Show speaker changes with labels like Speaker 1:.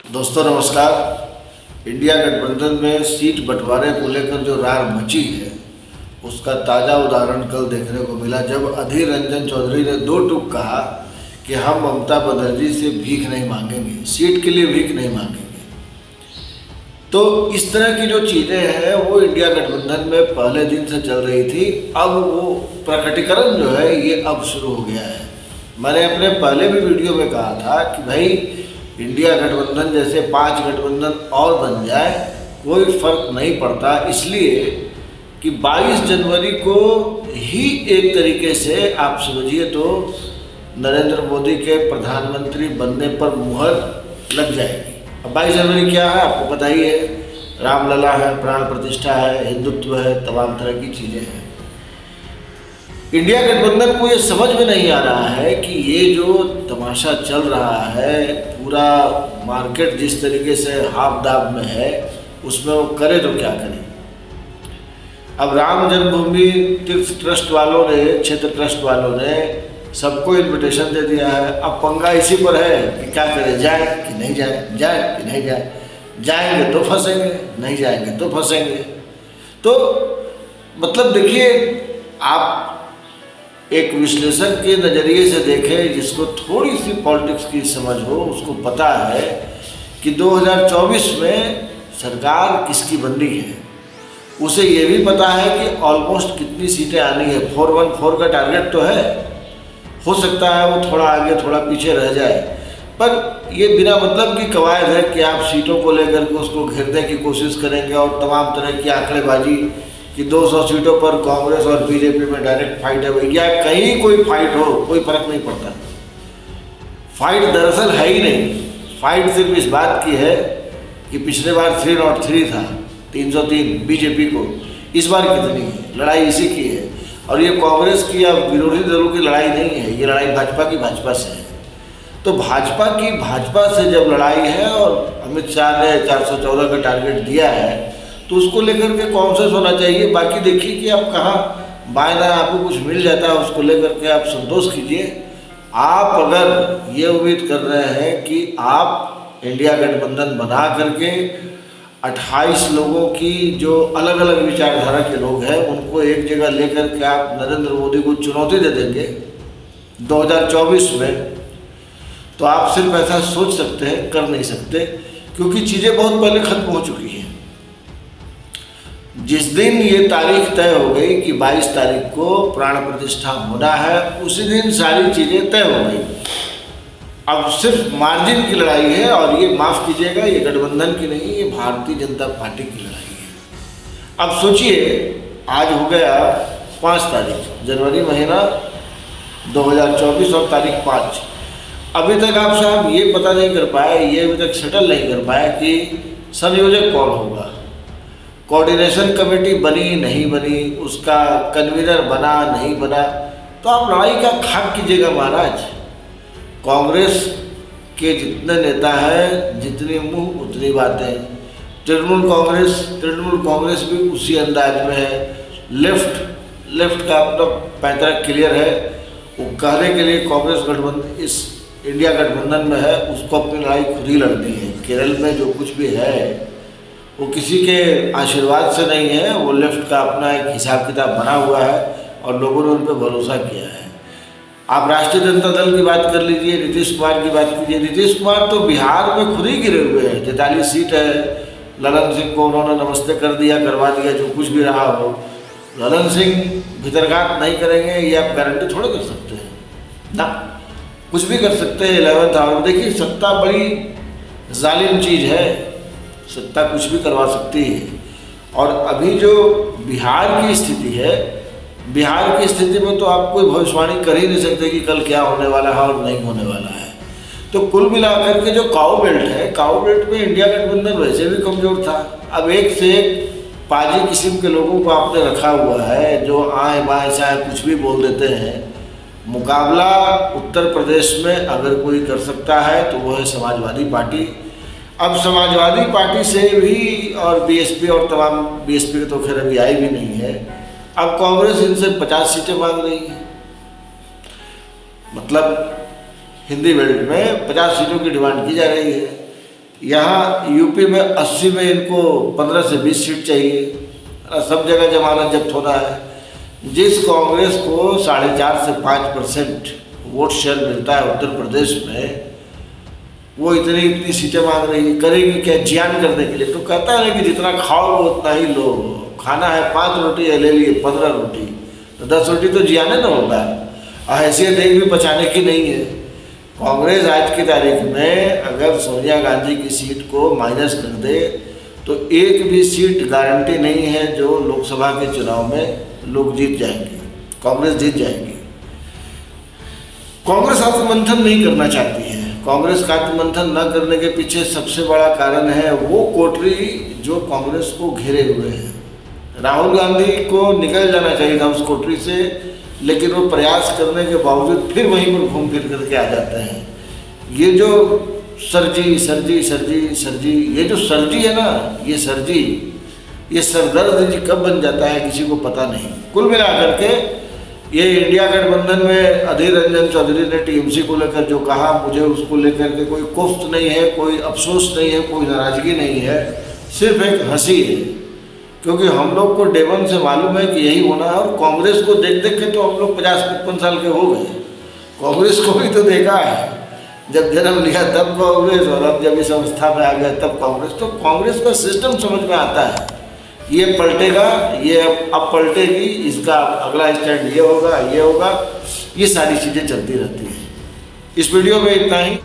Speaker 1: दोस्तों नमस्कार। इंडिया गठबंधन में सीट बंटवारे को लेकर जो रार मची है उसका ताज़ा उदाहरण कल देखने को मिला, जब अधीर रंजन चौधरी ने दो टूक कहा कि हम ममता बनर्जी से भीख नहीं मांगेंगे, सीट के लिए भीख नहीं मांगेंगे। तो इस तरह की जो चीज़ें हैं वो इंडिया गठबंधन में पहले दिन से चल रही थी। अब वो प्रकटीकरण जो है ये अब शुरू हो गया है। मैंने अपने पहले भी वीडियो में कहा था कि भाई इंडिया गठबंधन जैसे 5 गठबंधन और बन जाए कोई फर्क नहीं पड़ता, इसलिए कि 22 जनवरी को ही एक तरीके से आप समझिए तो नरेंद्र मोदी के प्रधानमंत्री बनने पर मुहर लग जाएगी। अब 22 जनवरी क्या है आपको पता ही है, रामलला है, प्राण प्रतिष्ठा है, हिंदुत्व है, तमाम तरह की चीज़ें हैं। इंडिया गठबंधन को ये समझ में नहीं आ रहा है कि ये जो तमाशा चल रहा है, पूरा मार्केट जिस तरीके से हाफ दाब में है उसमें वो करे तो क्या करे। अब राम जन्मभूमि तीर्थ ट्रस्ट वालों ने, क्षेत्र ट्रस्ट वालों ने सबको इन्विटेशन दे दिया है। अब पंगा इसी पर है कि क्या करें, जाए कि नहीं जाए, जाए कि नहीं जाए, जाएंगे तो फंसेंगे, नहीं जाएंगे तो फंसेंगे। तो मतलब देखिए, आप एक विश्लेषक के नज़रिए से देखें जिसको थोड़ी सी पॉलिटिक्स की समझ हो, उसको पता है कि 2024 में सरकार किसकी बननी है। उसे ये भी पता है कि ऑलमोस्ट कितनी सीटें आनी है। 414 का टारगेट तो है, हो सकता है वो थोड़ा आगे थोड़ा पीछे रह जाए, पर ये बिना मतलब की कवायद है कि आप सीटों को लेकर के उसको घेरने की कोशिश करेंगे और तमाम तरह की आंकड़ेबाजी कि 200 सीटों पर कांग्रेस और बीजेपी में डायरेक्ट फाइट है। भैया कहीं कोई फाइट हो कोई फर्क नहीं पड़ता। फाइट दरअसल है ही नहीं। फाइट सिर्फ इस बात की है कि पिछले बार 303 था, 303 बीजेपी को, इस बार कितनी है, लड़ाई इसी की है। और ये कांग्रेस की या विरोधी दलों की लड़ाई नहीं है, ये लड़ाई भाजपा की भाजपा से है। तो भाजपा की भाजपा से जब लड़ाई है और अमित शाह ने 414 का टारगेट दिया है तो उसको लेकर के कॉन्शियस होना चाहिए। बाकी देखिए कि आप कहाँ बाएं दाएं आपको कुछ मिल जाता है, उसको लेकर के आप संतोष कीजिए। आप अगर ये उम्मीद कर रहे हैं कि आप इंडिया गठबंधन बना करके 28 लोगों की जो अलग अलग विचारधारा के लोग हैं उनको एक जगह लेकर के आप नरेंद्र मोदी को चुनौती दे देंगे 2024 में, तो आप सिर्फ ऐसा सोच सकते हैं, कर नहीं सकते, क्योंकि चीज़ें बहुत पहले खत्म हो चुकी हैं। जिस दिन ये तारीख तय हो गई कि 22 तारीख को प्राण प्रतिष्ठा होना है, उसी दिन सारी चीज़ें तय हो गई। अब सिर्फ मार्जिन की लड़ाई है, और ये माफ़ कीजिएगा, ये गठबंधन की नहीं, ये भारतीय जनता पार्टी की लड़ाई है। अब सोचिए, आज हो गया 5 तारीख जनवरी महीना 2024 और तारीख 5। अभी तक आप साहब ये पता नहीं कर पाए, ये अभी तक सेटल नहीं कर पाए कि संयोजक कौन होगा। कोऑर्डिनेशन कमेटी बनी नहीं बनी, उसका कन्वीनर बना नहीं बना, तो आप लड़ाई का खाक कीजिएगा महाराज। कांग्रेस के जितने नेता हैं, जितनी मुंह उतनी बातें। तृणमूल कांग्रेस भी उसी अंदाज में है। लेफ्ट का अपना पैंतरा क्लियर है। वो कहने के लिए कांग्रेस गठबंधन इस इंडिया गठबंधन में है, उसको अपनी लड़ाई खुद ही लड़नी है। केरल में जो कुछ भी है वो किसी के आशीर्वाद से नहीं है, वो लेफ्ट का अपना एक हिसाब किताब बना हुआ है और लोगों ने उन पर भरोसा किया है। आप राष्ट्रीय जनता दल की बात कर लीजिए, नीतीश कुमार की बात कीजिए। नीतीश कुमार तो बिहार में खुद ही गिरे हुए हैं। 43 सीट है, ललन सिंह को उन्होंने नमस्ते कर दिया, करवा दिया, जो कुछ भी रहा हो। ललन सिंह भीतरघात नहीं करेंगे ये आप गारंटी थोड़े कर सकते हैं ना, कुछ भी कर सकते हैं 11th आवर। देखिए, सत्ता बड़ी जालिम चीज़ है, सत्ता कुछ भी करवा सकती है। और अभी जो बिहार की स्थिति है, बिहार की स्थिति में तो आप कोई भविष्यवाणी कर ही नहीं सकते कि कल क्या होने वाला है और नहीं होने वाला है। तो कुल मिलाकर के जो काऊ बेल्ट है, काऊ बेल्ट में इंडिया गठबंधन वैसे भी कमज़ोर था। अब एक से एक पाजी किस्म के लोगों को आपने रखा हुआ है जो आए बाएँ चाहे कुछ भी बोल देते हैं। मुकाबला उत्तर प्रदेश में अगर कोई कर सकता है तो वो है समाजवादी पार्टी। अब समाजवादी पार्टी से भी और बीएसपी और तमाम, बीएसपी तो खैर अभी आई भी नहीं है, अब कांग्रेस इनसे 50 सीटें मांग रही है। मतलब हिंदी बेल्ट में 50 सीटों की डिमांड की जा रही है। यहाँ यूपी में 80 में इनको 15 से 20 सीट चाहिए। सब जगह जमानत जब्त हो रहा है। जिस कांग्रेस को 4.5 से 5% वोट शेयर मिलता है उत्तर प्रदेश में, वो इतनी सीटें मांग रही है। करेगी क्या? जियान करने के लिए। तो कहता है कि जितना खाओ उतना ही लो। खाना है 5 रोटी है, ले लिए 15 रोटी, तो 10 रोटी तो जियाने ना होता है। हैसियत एक भी बचाने की नहीं है। कांग्रेस आज की तारीख में अगर सोनिया गांधी की सीट को माइनस कर दे तो एक भी सीट गारंटी नहीं है जो लोकसभा के चुनाव में लोग जीत जाएंगे, कांग्रेस जीत जाएगी। कांग्रेस आत्ममंथन नहीं करना चाहती है। कांग्रेस का आत्ममंथन न करने के पीछे सबसे बड़ा कारण है वो कोटरी जो कांग्रेस को घेरे हुए है। राहुल गांधी को निकल जाना चाहिए था उस कोटरी से, लेकिन वो प्रयास करने के बावजूद फिर वहीं पर घूम फिर करके आ जाते हैं। ये जो सरजी सरजी सरजी सरजी, ये जो सरजी है ना, ये सरजी, ये सरदर्द जी कब बन जाता है किसी को पता नहीं। कुल मिलाकर के ये इंडिया गठबंधन में अधीर रंजन चौधरी ने टीएमसी को लेकर जो कहा, मुझे उसको लेकर के कोई कुफ्त नहीं है, कोई अफसोस नहीं है, कोई नाराजगी नहीं है, सिर्फ एक हंसी है। क्योंकि हम लोग को डे वन से मालूम है कि यही होना है। और कांग्रेस को देख देख के तो हम लोग 50-55 साल के हो गए। कांग्रेस को भी तो देखा है, जब जन्म लिया तब कांग्रेस, और अब जब इस अवस्था में आ गया तब कांग्रेस। तो कांग्रेस का सिस्टम समझ में आता है। ये पलटेगा, ये अब पलटेगी, इसका अगला स्टैंड ये होगा, ये होगा, ये सारी चीज़ें चलती रहती हैं। इस वीडियो में इतना ही।